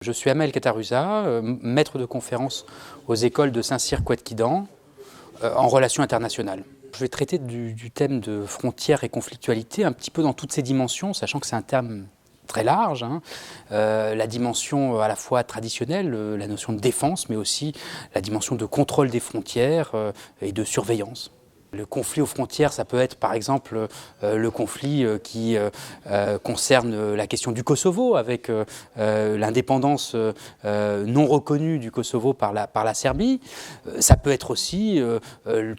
Je suis Amel Katarusa, maître de conférence aux écoles de Saint-Cyr-Couët-Quidan en relations internationales. Je vais traiter du thème de frontières et conflictualité un petit peu dans toutes ses dimensions, sachant que c'est un terme très large, la dimension à la fois traditionnelle, la notion de défense, mais aussi la dimension de contrôle des frontières et de surveillance. Le conflit aux frontières, ça peut être par exemple le conflit qui concerne la question du Kosovo, avec l'indépendance non reconnue du Kosovo par la Serbie. Ça peut être aussi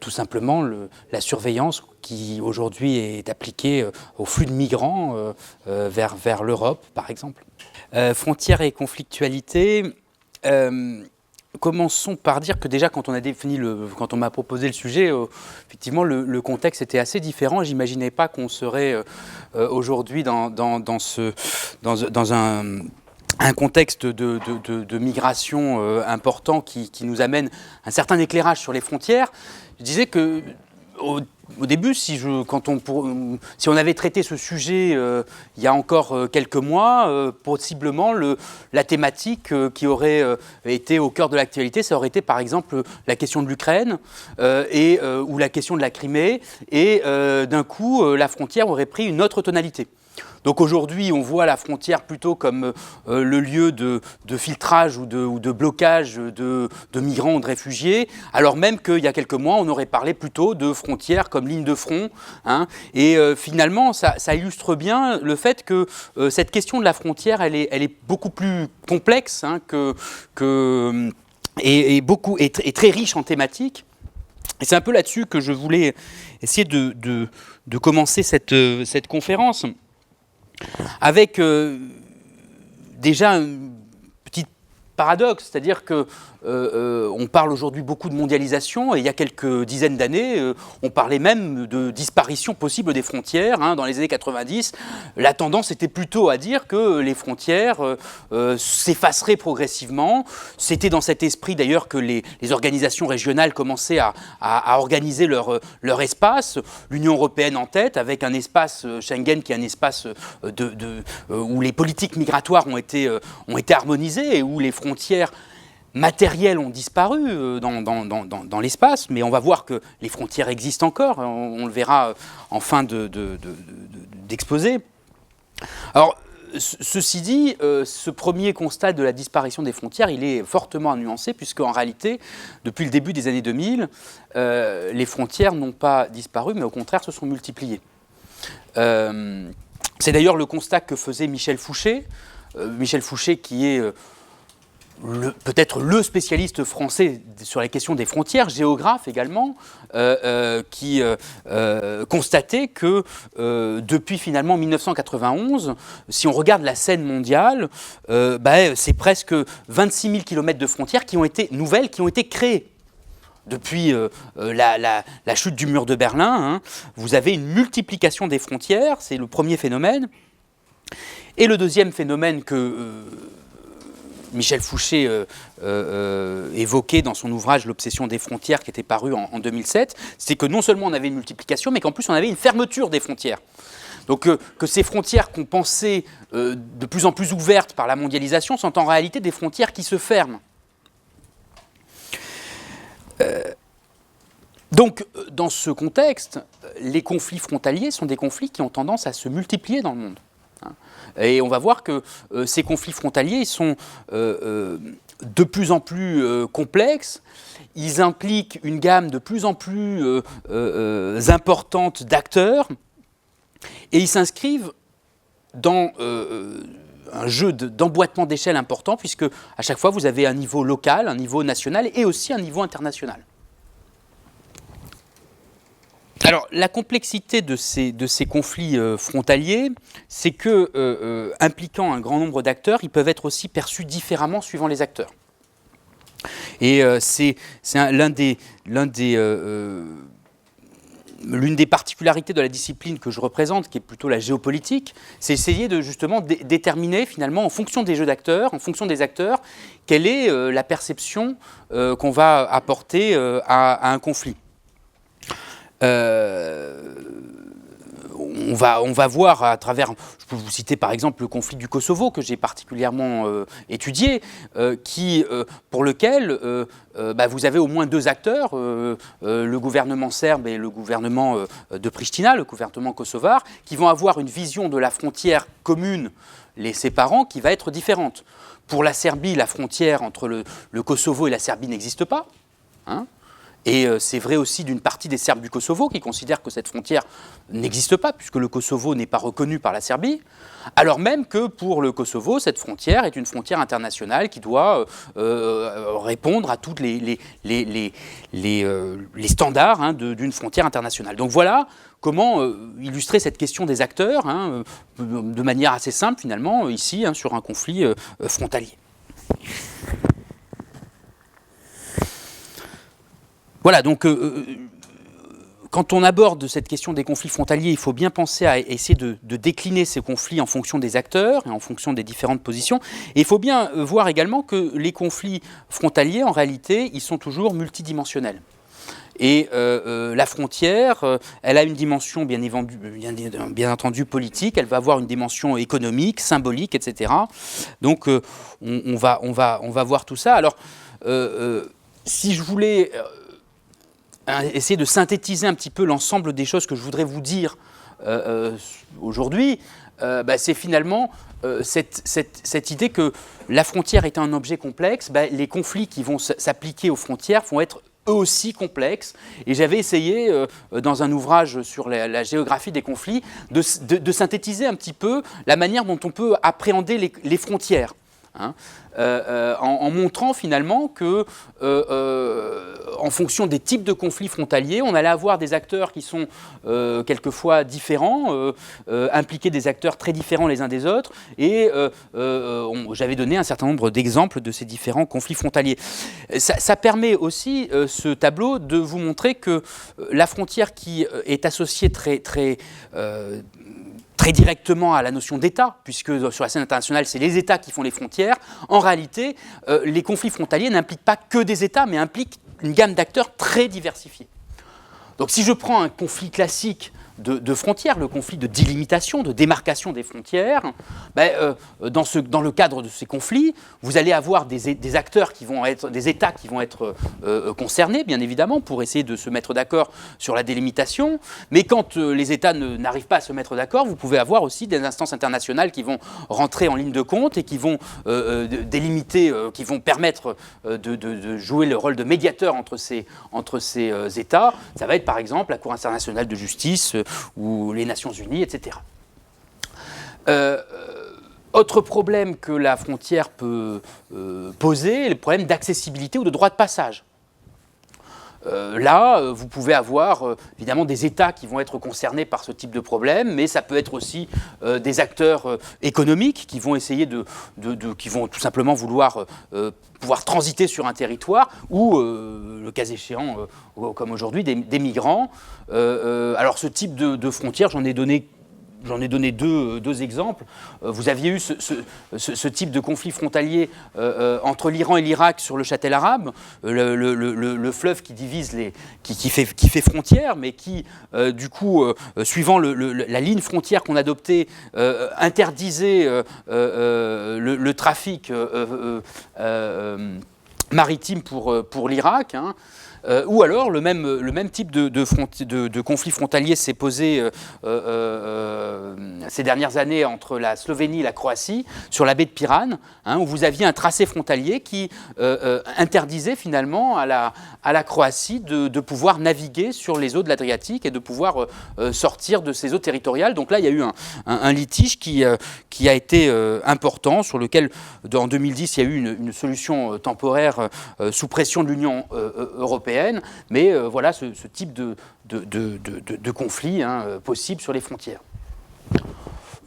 tout simplement la surveillance qui aujourd'hui est appliquée au flux de migrants vers l'Europe, par exemple. Frontières et conflictualité. Commençons par dire que déjà quand on m'a proposé le sujet, effectivement le contexte était assez différent. J'imaginais pas qu'on serait aujourd'hui dans un contexte de migration important qui nous amène un certain éclairage sur les frontières. Je disais que au début, si on avait traité ce sujet il y a encore quelques mois, possiblement la thématique qui aurait été au cœur de l'actualité, ça aurait été par exemple la question de l'Ukraine ou la question de la Crimée, et d'un coup, la frontière aurait pris une autre tonalité. Donc aujourd'hui, on voit la frontière plutôt comme le lieu de filtrage ou de blocage de migrants ou de réfugiés, alors même qu'il y a quelques mois, on aurait parlé plutôt de frontières comme ligne de front. Et finalement, ça illustre bien le fait que cette question de la frontière, elle est beaucoup plus complexe et très riche en thématiques. Et c'est un peu là-dessus que je voulais essayer de commencer cette conférence. Avec déjà un petit paradoxe, c'est-à-dire qu'on parle aujourd'hui beaucoup de mondialisation, et il y a quelques dizaines d'années, on parlait même de disparition possible des frontières. Dans les années 90, la tendance était plutôt à dire que les frontières s'effaceraient progressivement. C'était dans cet esprit d'ailleurs que les organisations régionales commençaient à organiser leur espace, l'Union européenne en tête, avec un espace Schengen qui est un espace où les politiques migratoires ont été harmonisées et où les frontières matérielles ont disparu dans l'espace, mais on va voir que les frontières existent encore, on le verra en fin d'exposé. Alors, ceci dit, ce premier constat de la disparition des frontières, il est fortement nuancé, puisqu'en réalité, depuis le début des années 2000, les frontières n'ont pas disparu, mais au contraire se sont multipliées. C'est d'ailleurs le constat que faisait Michel Fouché. Michel Fouché qui est peut-être le spécialiste français sur les questions des frontières, géographe également, qui constatait que depuis finalement 1991, si on regarde la scène mondiale, c'est presque 26 000 km de frontières qui ont été nouvelles, qui ont été créées. Depuis la chute du mur de Berlin, vous avez une multiplication des frontières, c'est le premier phénomène. Et le deuxième phénomène que Michel Fouché évoquait dans son ouvrage « L'obsession des frontières » qui était paru en 2007, c'est que non seulement on avait une multiplication, mais qu'en plus on avait une fermeture des frontières. Donc que ces frontières qu'on pensait de plus en plus ouvertes par la mondialisation sont en réalité des frontières qui se ferment. Donc, dans ce contexte, les conflits frontaliers sont des conflits qui ont tendance à se multiplier dans le monde. Et on va voir que ces conflits frontaliers sont de plus en plus complexes. Ils impliquent une gamme de plus en plus importante d'acteurs, et ils s'inscrivent dans un jeu d'emboîtement d'échelle important, puisque à chaque fois vous avez un niveau local, un niveau national et aussi un niveau international. Alors, la complexité de ces conflits frontaliers, c'est que, impliquant un grand nombre d'acteurs, ils peuvent être aussi perçus différemment suivant les acteurs. Et c'est l'une des particularités de la discipline que je représente, qui est plutôt la géopolitique, c'est essayer de justement déterminer finalement, en fonction des jeux d'acteurs, en fonction des acteurs, quelle est la perception qu'on va apporter à un conflit. On on va voir à travers, je peux vous citer par exemple le conflit du Kosovo que j'ai particulièrement étudié, pour lequel vous avez au moins deux acteurs, le gouvernement serbe et le gouvernement de Pristina, le gouvernement kosovar, qui vont avoir une vision de la frontière commune les séparant qui va être différente. Pour la Serbie, la frontière entre le Kosovo et la Serbie n'existe pas. Hein. Et c'est vrai aussi d'une partie des Serbes du Kosovo qui considèrent que cette frontière n'existe pas, puisque le Kosovo n'est pas reconnu par la Serbie, alors même que pour le Kosovo, cette frontière est une frontière internationale qui doit répondre à tous les standards hein, d'une frontière internationale. Donc voilà comment illustrer cette question des acteurs hein, de manière assez simple finalement, ici, hein, sur un conflit frontalier. Voilà, donc quand on aborde cette question des conflits frontaliers, il faut bien penser à essayer de décliner ces conflits en fonction des acteurs et en fonction des différentes positions. Et il faut bien voir également que les conflits frontaliers, en réalité, ils sont toujours multidimensionnels. Et la frontière, elle a une dimension bien entendu politique, elle va avoir une dimension économique, symbolique, etc. Donc on va voir tout ça. Alors, si je voulais essayer de synthétiser un petit peu l'ensemble des choses que je voudrais vous dire aujourd'hui, c'est finalement cette idée que la frontière étant un objet complexe, les conflits qui vont s'appliquer aux frontières vont être eux aussi complexes. Et j'avais essayé, dans un ouvrage sur la géographie des conflits, de synthétiser un petit peu la manière dont on peut appréhender les frontières. Hein, en montrant finalement que, en fonction des types de conflits frontaliers, on allait avoir des acteurs qui sont quelquefois différents, impliquer des acteurs très différents les uns des autres, et j'avais donné un certain nombre d'exemples de ces différents conflits frontaliers. Ça permet aussi, ce tableau, de vous montrer que la frontière qui est associée très directement à la notion d'État, puisque sur la scène internationale, c'est les États qui font les frontières. En réalité, les conflits frontaliers n'impliquent pas que des États, mais impliquent une gamme d'acteurs très diversifiés. Donc si je prends un conflit classique de frontières, le conflit de délimitation, de démarcation des frontières, dans le cadre de ces conflits, vous allez avoir des acteurs qui vont être, des États qui vont être concernés, bien évidemment, pour essayer de se mettre d'accord sur la délimitation. Mais quand les États n'arrivent pas à se mettre d'accord, vous pouvez avoir aussi des instances internationales qui vont rentrer en ligne de compte et qui vont délimiter, qui vont permettre de jouer le rôle de médiateur entre ces États. Ça va être par exemple la Cour internationale de justice ou les Nations Unies, etc. Autre problème que la frontière peut poser, le problème d'accessibilité ou de droit de passage. Là, vous pouvez avoir évidemment des États qui vont être concernés par ce type de problème, mais ça peut être aussi des acteurs économiques qui vont essayer qui vont tout simplement vouloir pouvoir transiter sur un territoire, ou, le cas échéant, comme aujourd'hui, des migrants. Alors ce type de frontière, j'en ai donné deux exemples. Vous aviez eu ce type de conflit frontalier entre l'Iran et l'Irak sur le Châtel arabe, le fleuve qui divise qui fait frontière, mais qui, du coup, suivant la ligne frontière qu'on adoptait, interdisait le trafic maritime pour l'Irak. Hein. Ou alors le même type de conflit frontalier s'est posé ces dernières années entre la Slovénie et la Croatie sur la baie de Piran, hein, où vous aviez un tracé frontalier qui interdisait finalement à la Croatie de pouvoir naviguer sur les eaux de l'Adriatique et de pouvoir sortir de ces eaux territoriales. Donc là, il y a eu un litige qui a été important, sur lequel en 2010 il y a eu une solution temporaire sous pression de l'Union européenne. Mais voilà ce type de conflit possible sur les frontières.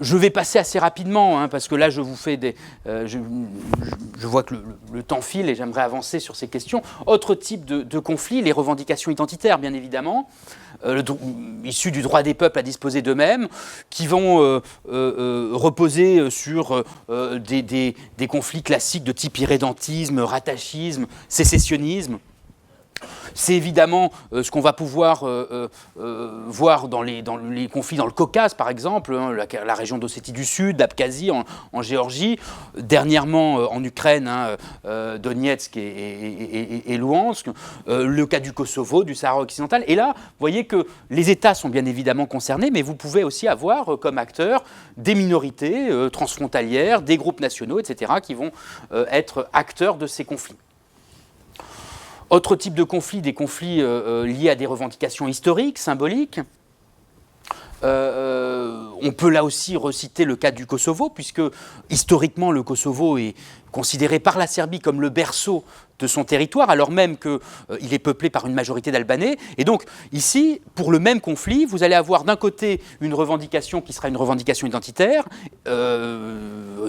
Je vais passer assez rapidement, hein, parce que là je vous fais je vois que le temps file et j'aimerais avancer sur ces questions. Autre type de conflit, les revendications identitaires, bien évidemment, issues du droit des peuples à disposer d'eux-mêmes, qui vont reposer sur des conflits classiques de type irrédentisme, rattachisme, sécessionnisme. C'est évidemment ce qu'on va pouvoir voir dans les conflits dans le Caucase, par exemple, hein, la région d'Ossétie du Sud, d'Abkhazie, en Géorgie, dernièrement en Ukraine, hein, Donetsk et Louhansk, le cas du Kosovo, du Sahara occidental. Et là, vous voyez que les États sont bien évidemment concernés, mais vous pouvez aussi avoir comme acteurs des minorités transfrontalières, des groupes nationaux, etc., qui vont être acteurs de ces conflits. Autre type de conflit, des conflits liés à des revendications historiques, symboliques. On peut là aussi reciter le cas du Kosovo, puisque historiquement le Kosovo est considéré par la Serbie comme le berceau de son territoire, alors même qu'il est peuplé par une majorité d'Albanais. Et donc ici, pour le même conflit, vous allez avoir d'un côté une revendication qui sera une revendication identitaire,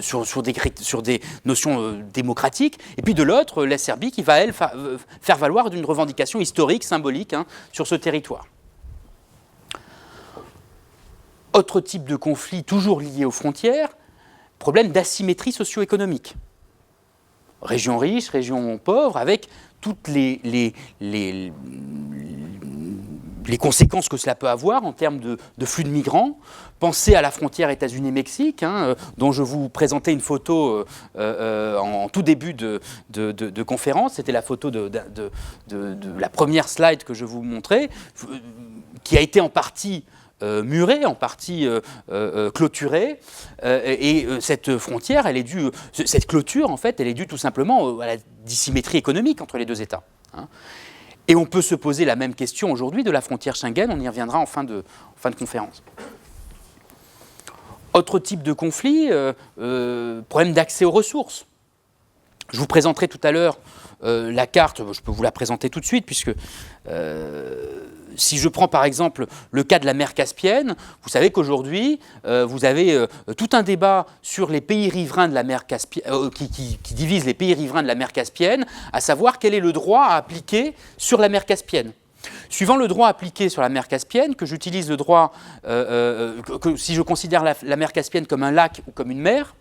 sur des notions démocratiques, et puis de l'autre, la Serbie qui va, elle, faire valoir d'une revendication historique, symbolique, hein, sur ce territoire. Autre type de conflit, toujours lié aux frontières, problème d'asymétrie socio-économique. Région riche, région pauvre, avec toutes les conséquences que cela peut avoir en termes de flux de migrants. Pensez à la frontière États-Unis-Mexique, hein, dont je vous présentais une photo en tout début de conférence. C'était la photo de la première slide que je vous montrais, qui a été en partie murée, en partie clôturée, et cette frontière, elle est due, cette clôture, en fait, elle est due tout simplement à la dissymétrie économique entre les deux États. Hein. Et on peut se poser la même question aujourd'hui de la frontière Schengen, on y reviendra en fin de conférence. Autre type de conflit, problème d'accès aux ressources. Je vous présenterai tout à l'heure la carte, je peux vous la présenter tout de suite, puisque si je prends par exemple le cas de la mer Caspienne, vous savez qu'aujourd'hui, vous avez tout un débat sur les pays riverains de la mer Caspienne, qui divise les pays riverains de la mer Caspienne, à savoir quel est le droit à appliquer sur la mer Caspienne. Suivant le droit appliqué sur la mer Caspienne, que j'utilise le droit, si je considère la mer Caspienne comme un lac ou comme une mer,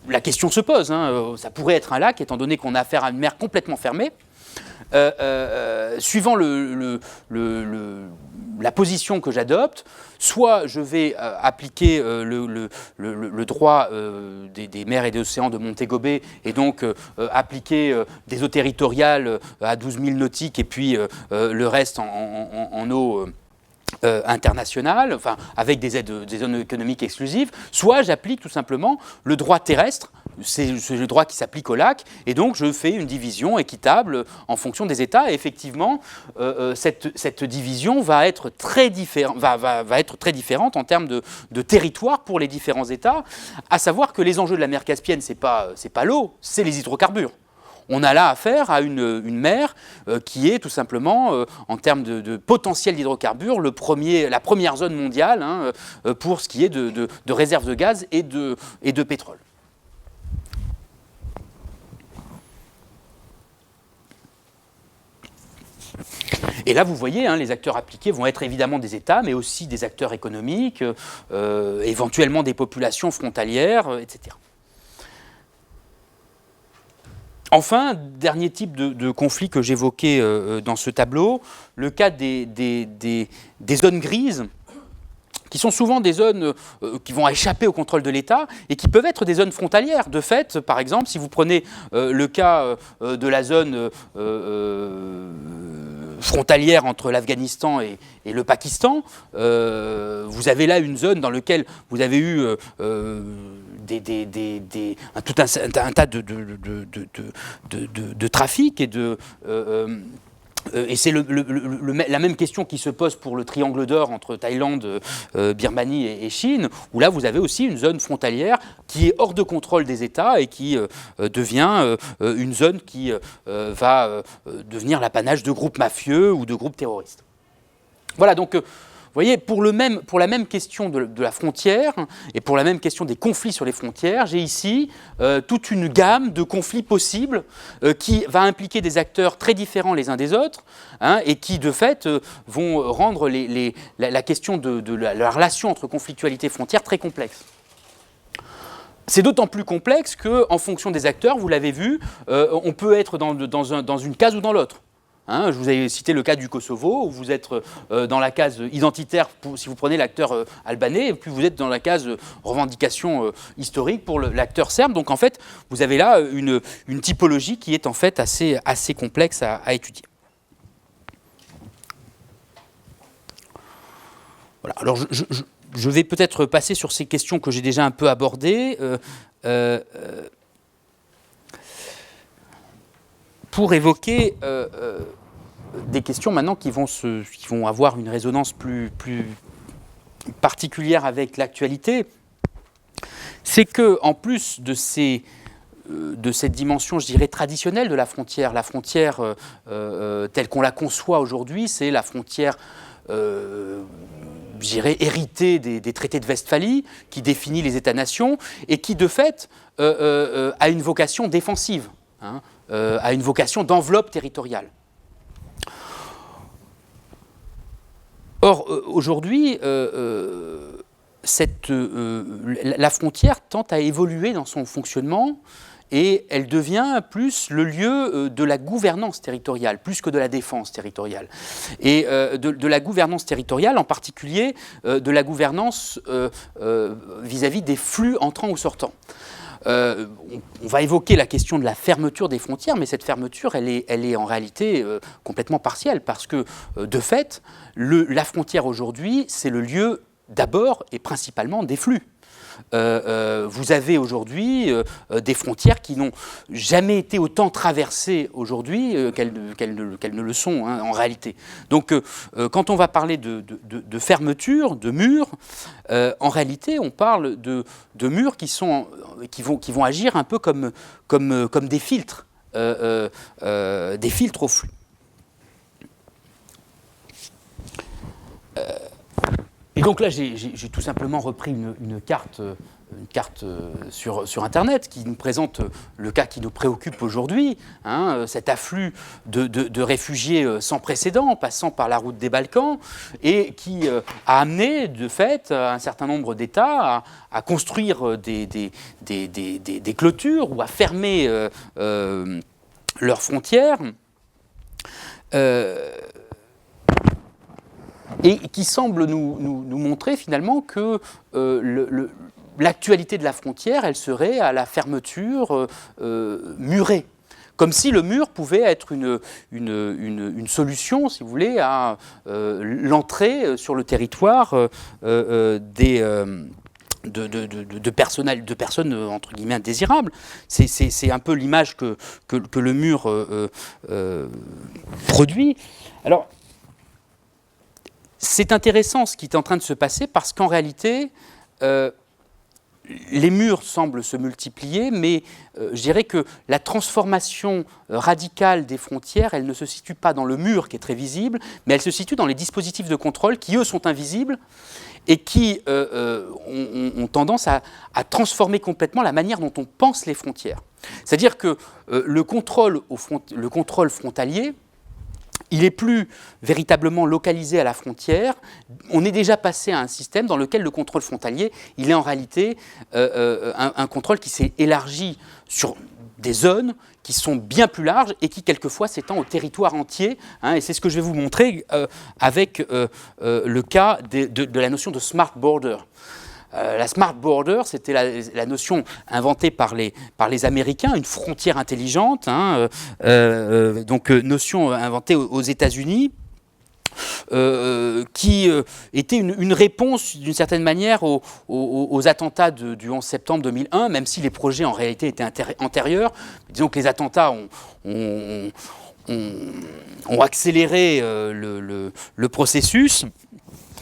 la question se pose, hein, ça pourrait être un lac, étant donné qu'on a affaire à une mer complètement fermée. Suivant la position que j'adopte, soit je vais appliquer le droit des mers et des océans de Montego Bay, et donc appliquer des eaux territoriales à 12 000 nautiques, et puis le reste en eau internationale, enfin, avec des zones économiques exclusives, soit j'applique tout simplement le droit terrestre, c'est le droit qui s'applique au lac, et donc je fais une division équitable en fonction des États, et effectivement, cette division va être très différente en termes de territoire pour les différents États, à savoir que les enjeux de la mer Caspienne, c'est pas l'eau, c'est les hydrocarbures. On a là affaire à une mer qui est tout simplement, en termes de potentiel d'hydrocarbures, la première zone mondiale, hein, pour ce qui est de réserves de gaz et de pétrole. Et là, vous voyez, hein, les acteurs appliqués vont être évidemment des États, mais aussi des acteurs économiques, éventuellement des populations frontalières, etc. Enfin, dernier type de conflit que j'évoquais dans ce tableau, le cas des zones grises, qui sont souvent des zones qui vont échapper au contrôle de l'État et qui peuvent être des zones frontalières. De fait, par exemple, si vous prenez le cas de la zone frontalière entre l'Afghanistan et le Pakistan, vous avez là une zone dans laquelle vous avez eu tout un tas de trafic et c'est la même question qui se pose pour le triangle d'or entre Thaïlande, Birmanie et Chine, où là vous avez aussi une zone frontalière qui est hors de contrôle des États et qui devient une zone qui va devenir l'apanage de groupes mafieux ou de groupes terroristes. Voilà, donc vous voyez, pour la même question de la frontière et pour la même question des conflits sur les frontières, j'ai ici toute une gamme de conflits possibles qui va impliquer des acteurs très différents les uns des autres, hein, et qui, de fait, vont rendre la question de la relation entre conflictualité et frontière très complexe. C'est d'autant plus complexe qu'en fonction des acteurs, vous l'avez vu, on peut être dans une case ou dans l'autre. Hein, je vous ai cité le cas du Kosovo, où vous êtes dans la case identitaire, si vous prenez l'acteur albanais, et puis vous êtes dans la case revendication historique pour l'acteur serbe. Donc en fait, vous avez là une typologie qui est en fait assez complexe à étudier. Voilà. Alors je vais peut-être passer sur ces questions que j'ai déjà un peu abordées. Pour évoquer des questions maintenant qui vont avoir une résonance plus particulière avec l'actualité, c'est que en plus de cette dimension, je dirais, traditionnelle de la frontière telle qu'on la conçoit aujourd'hui, c'est la frontière, je dirais, héritée des traités de Westphalie, qui définit les États-nations, et qui, de fait, a une vocation défensive, hein, a une vocation d'enveloppe territoriale. Or, aujourd'hui, la frontière tend à évoluer dans son fonctionnement et elle devient plus le lieu de la gouvernance territoriale, plus que de la défense territoriale. Et de la gouvernance territoriale, en particulier de la gouvernance vis-à-vis des flux entrants ou sortants. On va évoquer la question de la fermeture des frontières, mais cette fermeture, elle est en réalité complètement partielle, parce que, de fait, la frontière aujourd'hui, c'est le lieu d'abord et principalement des flux. Vous avez aujourd'hui des frontières qui n'ont jamais été autant traversées aujourd'hui qu'elles ne le sont, hein, en réalité. Donc quand on va parler de fermeture, de murs, en réalité on parle de murs qui vont agir un peu comme des filtres au flux. Et donc là, j'ai tout simplement repris une carte sur Internet qui nous présente le cas qui nous préoccupe aujourd'hui, hein, cet afflux de réfugiés sans précédent, passant par la route des Balkans, et qui a amené, de fait, un certain nombre d'États à construire des clôtures ou à fermer leurs frontières. Et qui semble nous montrer finalement que l'actualité de la frontière, elle serait à la fermeture murée. Comme si le mur pouvait être une solution, si vous voulez, à l'entrée sur le territoire de personnes entre guillemets indésirables. C'est un peu l'image que le mur produit. Alors, c'est intéressant ce qui est en train de se passer parce qu'en réalité, les murs semblent se multiplier, mais je dirais que la transformation radicale des frontières, elle ne se situe pas dans le mur qui est très visible, mais elle se situe dans les dispositifs de contrôle qui, eux, sont invisibles et qui ont tendance à transformer complètement la manière dont on pense les frontières. C'est-à-dire que le contrôle frontalier, il n'est plus véritablement localisé à la frontière. On est déjà passé à un système dans lequel le contrôle frontalier, il est en réalité un contrôle qui s'est élargi sur des zones qui sont bien plus larges et qui quelquefois s'étend au territoire entier. Hein, et c'est ce que je vais vous montrer avec le cas de la notion de smart border. La smart border, c'était la notion inventée par les Américains, une frontière intelligente, hein, donc notion inventée aux États-Unis, qui était une réponse d'une certaine manière aux attentats du 11 septembre 2001, même si les projets en réalité étaient antérieurs. Disons que les attentats ont accéléré le processus.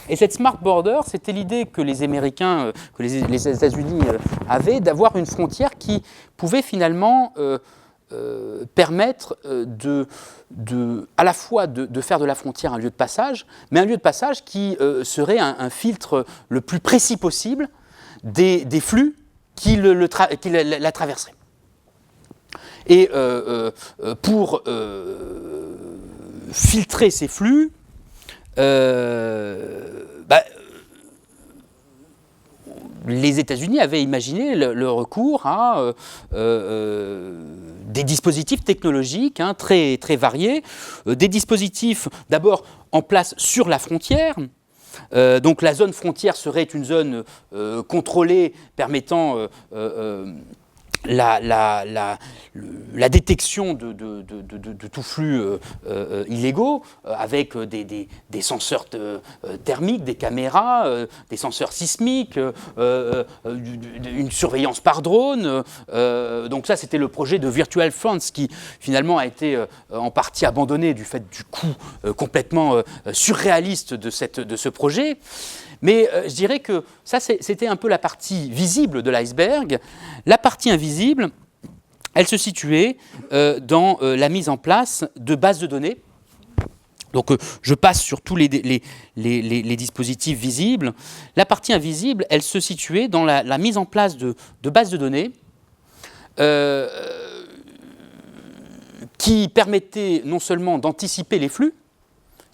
Et cette smart border, c'était l'idée que les Américains, que les États-Unis avaient, d'avoir une frontière qui pouvait finalement permettre à la fois de faire de la frontière un lieu de passage, mais un lieu de passage qui serait un filtre le plus précis possible des flux qui la traverseraient. Et pour filtrer ces flux, les États-Unis avaient imaginé le recours à des dispositifs technologiques très, très variés, des dispositifs d'abord en place sur la frontière. Donc la zone frontière serait une zone contrôlée permettant la détection de tout flux illégaux avec des senseurs thermiques, des caméras, des senseurs sismiques, une surveillance par drone. Donc ça, c'était le projet de Virtual Fronts qui finalement a été en partie abandonné du fait du coût complètement surréaliste de ce projet. Mais je dirais que ça, c'était un peu la partie visible de l'iceberg. La partie invisible, elle se situait dans la mise en place de bases de données. Donc je passe sur tous les dispositifs visibles. La partie invisible, elle se situait dans la mise en place de bases de données qui permettaient non seulement d'anticiper les flux.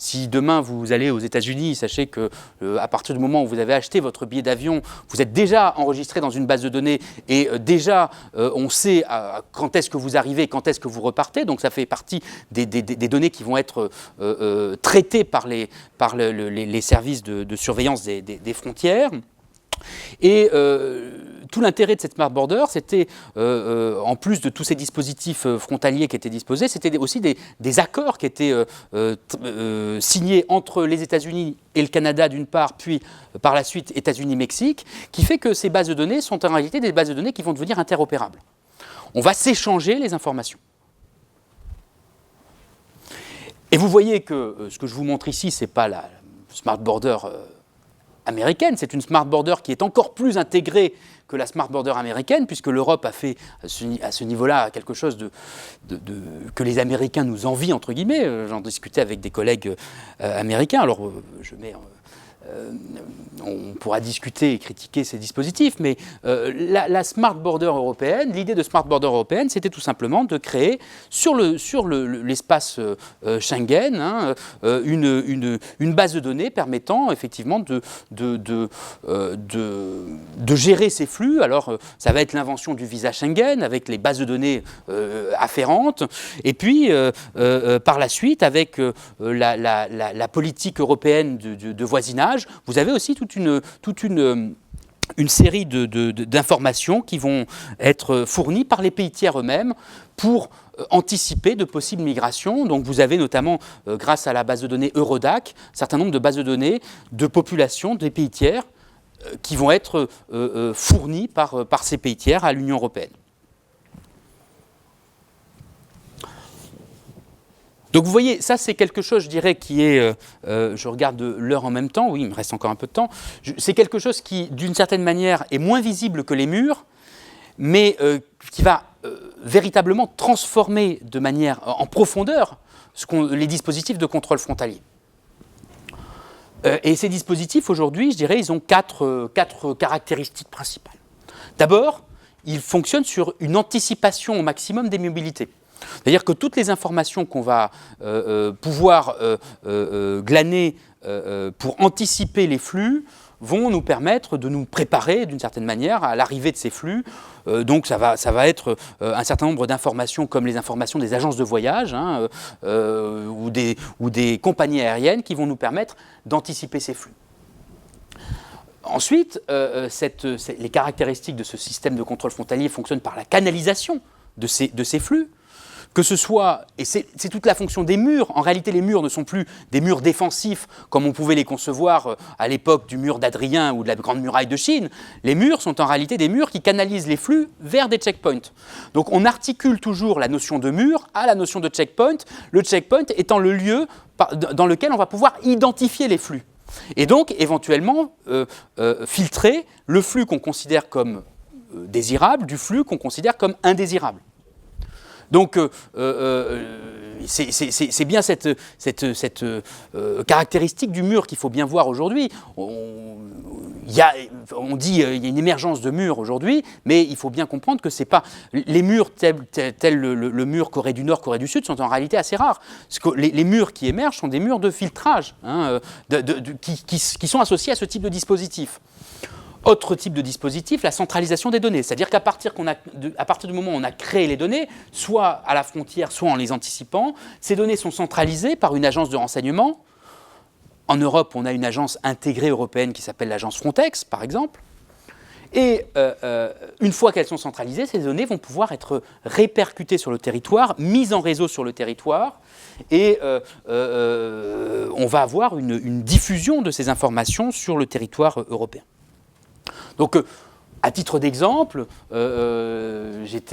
Si demain vous allez aux États-Unis, sachez que à partir du moment où vous avez acheté votre billet d'avion, vous êtes déjà enregistré dans une base de données et déjà on sait quand est-ce que vous arrivez, quand est-ce que vous repartez. Donc ça fait partie des données qui vont être traitées par les services de surveillance des frontières. Et tout l'intérêt de cette Smart Border, c'était, en plus de tous ces dispositifs frontaliers qui étaient disposés, c'était aussi des accords qui étaient signés entre les États-Unis et le Canada d'une part, puis par la suite États-Unis-Mexique, qui fait que ces bases de données sont en réalité des bases de données qui vont devenir interopérables. On va s'échanger les informations. Et vous voyez que ce que je vous montre ici, ce n'est pas la Smart Border américaine, c'est une Smart Border qui est encore plus intégrée que la Smart Border américaine, puisque l'Europe a fait à ce niveau-là quelque chose que les Américains nous envient, entre guillemets. J'en discutais avec des collègues américains. Alors, on pourra discuter et critiquer ces dispositifs, mais la Smart Border européenne, l'idée de Smart Border européenne, c'était tout simplement de créer sur l'espace Schengen une base de données permettant effectivement de gérer ces flux. Alors, ça va être l'invention du visa Schengen avec les bases de données afférentes, et puis par la suite, avec la politique européenne de voisinage, vous avez aussi toute une série d'informations qui vont être fournies par les pays tiers eux-mêmes pour anticiper de possibles migrations. Donc vous avez notamment, grâce à la base de données Eurodac, un certain nombre de bases de données de population des pays tiers qui vont être fournies par ces pays tiers à l'Union européenne. Donc vous voyez, ça c'est quelque chose, je dirais, qui est, je regarde l'heure en même temps, oui, il me reste encore un peu de temps, c'est quelque chose qui, d'une certaine manière, est moins visible que les murs, mais qui va véritablement transformer de manière en profondeur les dispositifs de contrôle frontalier. Et ces dispositifs, aujourd'hui, je dirais, ils ont quatre caractéristiques principales. D'abord, ils fonctionnent sur une anticipation au maximum des mobilités. C'est-à-dire que toutes les informations qu'on va pouvoir glaner pour anticiper les flux vont nous permettre de nous préparer d'une certaine manière à l'arrivée de ces flux. Donc ça va être un certain nombre d'informations comme les informations des agences de voyage ou des compagnies aériennes qui vont nous permettre d'anticiper ces flux. Ensuite, les caractéristiques de ce système de contrôle frontalier fonctionnent par la canalisation de ces flux. Que ce soit, et c'est toute la fonction des murs, en réalité les murs ne sont plus des murs défensifs comme on pouvait les concevoir à l'époque du mur d'Adrien ou de la Grande Muraille de Chine. Les murs sont en réalité des murs qui canalisent les flux vers des checkpoints. Donc on articule toujours la notion de mur à la notion de checkpoint, le checkpoint étant le lieu dans lequel on va pouvoir identifier les flux. Et donc éventuellement filtrer le flux qu'on considère comme désirable du flux qu'on considère comme indésirable. Donc, c'est bien cette caractéristique du mur qu'il faut bien voir aujourd'hui. On dit qu'il y a une émergence de murs aujourd'hui, mais il faut bien comprendre que c'est pas les murs tels le mur Corée du Nord, Corée du Sud sont en réalité assez rares. Parce que les murs qui émergent sont des murs de filtrage qui sont associés à ce type de dispositif. Autre type de dispositif, la centralisation des données. C'est-à-dire qu'à partir du moment où on a créé les données, soit à la frontière, soit en les anticipant, ces données sont centralisées par une agence de renseignement. En Europe, on a une agence intégrée européenne qui s'appelle l'agence Frontex, par exemple. Et une fois qu'elles sont centralisées, ces données vont pouvoir être répercutées sur le territoire, mises en réseau sur le territoire, et on va avoir une diffusion de ces informations sur le territoire européen. Donc, à titre d'exemple, j'avais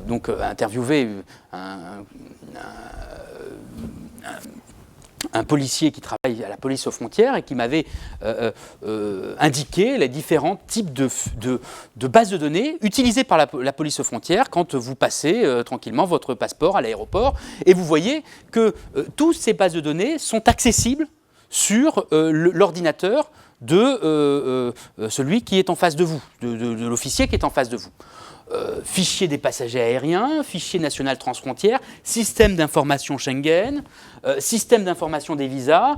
donc interviewé un policier qui travaille à la police aux frontières et qui m'avait indiqué les différents types de bases de données utilisées par la police aux frontières quand vous passez tranquillement votre passeport à l'aéroport. Et vous voyez que toutes ces bases de données sont accessibles sur l'ordinateur de celui qui est en face de vous, de l'officier qui est en face de vous. Fichier des passagers aériens, fichier national transfrontière, système d'information Schengen, système d'information des visas,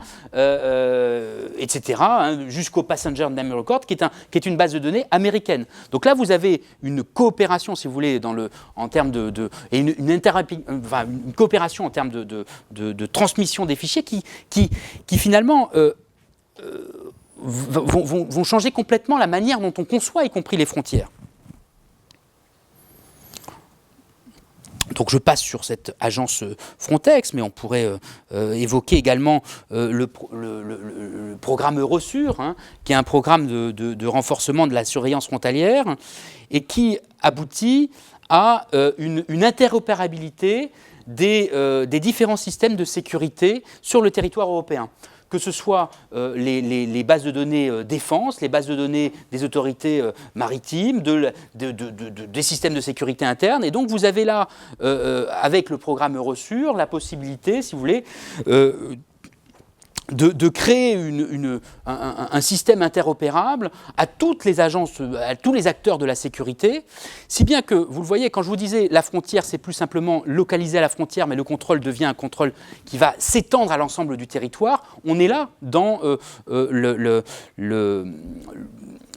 etc., jusqu'au Passenger Name Record, qui est une base de données américaine. Donc là, vous avez une coopération, si vous voulez, en termes et une coopération en termes de transmission des fichiers qui finalement vont changer complètement la manière dont on conçoit, y compris les frontières. Donc je passe sur cette agence Frontex, mais on pourrait évoquer également le programme Eurosur, qui est un programme de renforcement de la surveillance frontalière et qui aboutit à une interopérabilité des différents systèmes de sécurité sur le territoire européen. Que ce soit les bases de données défense, les bases de données des autorités maritimes, des systèmes de sécurité interne. Et donc vous avez là, avec le programme Eurosur, la possibilité, si vous voulez, de créer un système interopérable à toutes les agences, à tous les acteurs de la sécurité, si bien que, vous le voyez, quand je vous disais la frontière, c'est plus simplement localisé à la frontière, mais le contrôle devient un contrôle qui va s'étendre à l'ensemble du territoire, on est là dans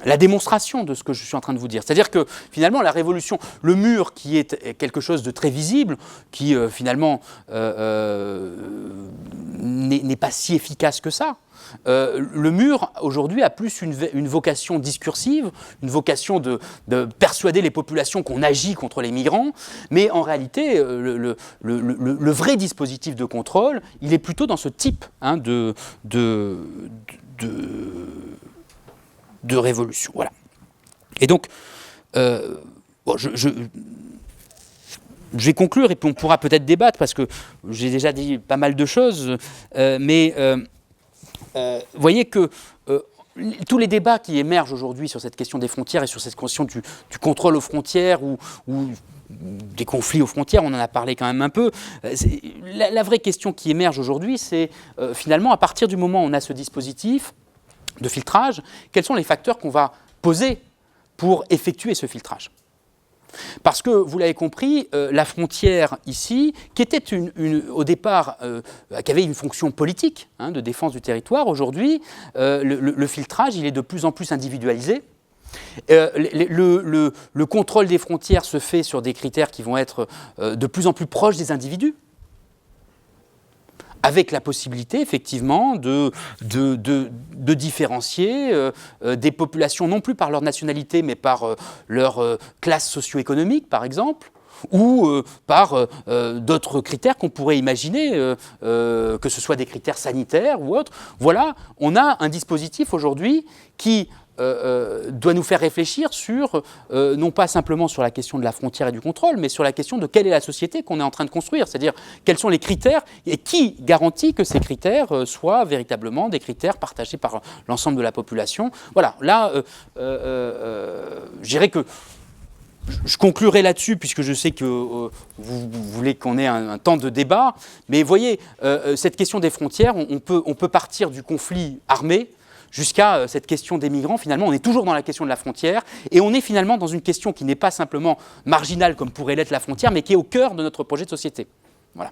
la démonstration de ce que je suis en train de vous dire. C'est-à-dire que, finalement, la révolution, le mur qui est quelque chose de très visible, qui, finalement, n'est pas si efficace que ça. Le mur, aujourd'hui, a plus une vocation discursive, une vocation de persuader les populations qu'on agit contre les migrants, mais en réalité, le vrai dispositif de contrôle, il est plutôt dans ce type de révolution. Voilà. Et donc, je vais conclure et puis on pourra peut-être débattre parce que j'ai déjà dit pas mal de choses, mais vous voyez que tous les débats qui émergent aujourd'hui sur cette question des frontières et sur cette question du contrôle aux frontières ou des conflits aux frontières, on en a parlé quand même un peu. La vraie question qui émerge aujourd'hui, c'est finalement à partir du moment où on a ce dispositif de filtrage, quels sont les facteurs qu'on va poser pour effectuer ce filtrage ? Parce que, vous l'avez compris, la frontière ici, qui était au départ, qui avait une fonction politique de défense du territoire, aujourd'hui, le filtrage, il est de plus en plus individualisé. Le contrôle des frontières se fait sur des critères qui vont être de plus en plus proches des individus, avec la possibilité, effectivement, de différencier des populations, non plus par leur nationalité, mais par leur classe socio-économique, par exemple, ou par d'autres critères qu'on pourrait imaginer, que ce soit des critères sanitaires ou autres. Voilà, on a un dispositif aujourd'hui qui doit nous faire réfléchir sur, non pas simplement sur la question de la frontière et du contrôle, mais sur la question de quelle est la société qu'on est en train de construire, c'est-à-dire quels sont les critères et qui garantit que ces critères soient véritablement des critères partagés par l'ensemble de la population. Voilà, là, je dirais que je conclurai là-dessus, puisque je sais que vous voulez qu'on ait un temps de débat, mais vous voyez, cette question des frontières, on peut partir du conflit armé jusqu'à cette question des migrants. Finalement, on est toujours dans la question de la frontière, et on est finalement dans une question qui n'est pas simplement marginale, comme pourrait l'être la frontière, mais qui est au cœur de notre projet de société. Voilà.